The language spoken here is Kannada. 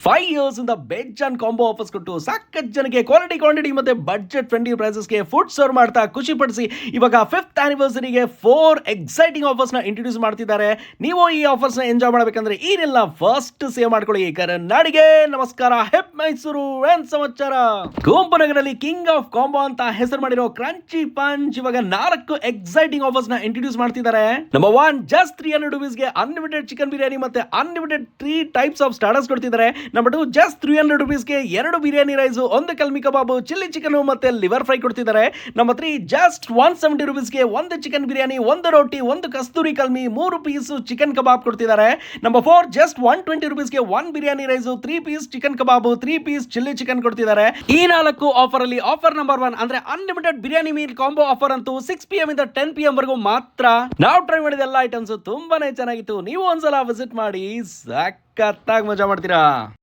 5 ಇಯರ್ಸ್ ಇಂದ ಬೇಜಾನ್ ಕಾಂಬೋ ಆಫರ್ಸ್ ಕೊಟ್ಟು ಸಾಕಷ್ಟು ಜನಕ್ಕೆ ಕ್ವಾಲಿಟಿ ಮತ್ತೆ ಬಡ್ಜೆಟ್ ಫ್ರೆಂಡ್ಲಿ ಪ್ರೈಸಸ್ಗೆ ಫುಡ್ ಸರ್ವ್ ಮಾಡ್ತಾ ಖುಷಿ ಪಡಿಸಿ ಇವಾಗ 5th ಆನಿವರ್ಸರಿಗೆ 4 ಎಕ್ಸೈಟಿಂಗ್ ಆಫರ್ಸ್ ನ ಇಂಟ್ರೊಡ್ಯೂಸ್ ಮಾಡ್ತಿದ್ದಾರೆ. ನೀವು ಈ ಆಫರ್ಸ್ ನ ಎಂಜಾಯ್ ಮಾಡಬೇಕಂದ್ರೆ ಏನೆಲ್ಲ ಫಸ್ಟ್ ಸೇವ್ ಮಾಡ್ಕೊಳ್ಳಿ. ಕನ್ನಡಿಗೆ ನಮಸ್ಕಾರ, ಹೆಪ್ ಮೈಸೂರು ಏನ್ ಸಮಾಚಾರ. ಕುಂಪನಗರಲ್ಲಿ ಕಿಂಗ್ ಆಫ್ ಕಾಂಬೋ ಅಂತ ಹೆಸರು ಮಾಡಿರೋ ಕ್ರಂಚಿ ಪಂಚ್ ಇವಾಗ 4 ಎಕ್ಸೈಟಿಂಗ್ ಆಫರ್ಸ್ ನ ಇಂಟ್ರೊಡ್ಯೂಸ್ ಮಾಡ್ತಿದ್ದಾರೆ. ನಂಬರ್ 1 ಜಸ್ಟ್ 300 rupees ಗೆ ಅನ್ಲಿಮಿಟೆಡ್ ಚಿಕನ್ ಬಿರಿಯಾನಿ ಮತ್ತೆ ಅನ್ಲಿಮಿಟೆಡ್ 3 ಟೈಪ್ಸ್ ಆಫ್ ಸ್ಟಾರ್ಟರ್ಸ್ ಕೊಡ್ತಿದ್ದಾರೆ. ನಂಬರ್ 2 ಜಸ್ಟ್ 300 rupees ಗೆ 2 ಬಿರಿಯಾನಿ ರೈಸ್, 1 ಕಲ್ಮಿ ಕಬಾಬ್, ಚಿಲ್ಲಿ ಚಿಕನ್ ಮತ್ತೆ ಲಿವರ್ ಫ್ರೈ ಕೊಡ್ತಿದ್ದಾರೆ. ನಂಬರ್ 3 ಜಸ್ಟ್ 170 rupees ಗೆ 1 ಚಿಕನ್ ಬಿರಿಯಾನಿ, 1 ರೋಟಿ, 1 ಕಸ್ತೂರಿ ಕಲ್ಮಿ, 3 ಪೀಸ್ ಚಿಕನ್ ಕಬಾಬ್ ಕೊಡ್ತಿದ್ದಾರೆ. ನಂಬರ್ 4 ಜಸ್ಟ್ 120 rupees ಗೆ 1 ಬಿರಿಯಾನಿ ರೈಸ್, 3 ಪೀಸ್ ಚಿಕನ್ ಕಬಾಬ್, 3 ಪೀಸ್ ಚಿಲ್ಲಿ ಚಿಕನ್ ಕೊಡ್ತಿದ್ದಾರೆ. ಈ 4 ಆಫರ್ ಅಲ್ಲಿ ಆಫರ್ ನಂಬರ್ 1 ಅಂದ್ರೆ unlimited biryani meal combo offer ಅಂತೂ 6 PM ಇಂದ 10 PM ವರೆಗೂ ಮಾತ್ರ. ನಾವು ಟ್ರೈ ಮಾಡಿದ ಎಲ್ಲ ಐಟಮ್ಸ್ ತುಂಬಾನೇ ಚೆನ್ನಾಗಿತ್ತು. ನೀವು ಒಂದ್ಸಲ ವಿಸಿಟ್ ಮಾಡಿ ಸಖತ್ತಾಗಿ ಮಜಾ ಮಾಡ್ತೀರಾ.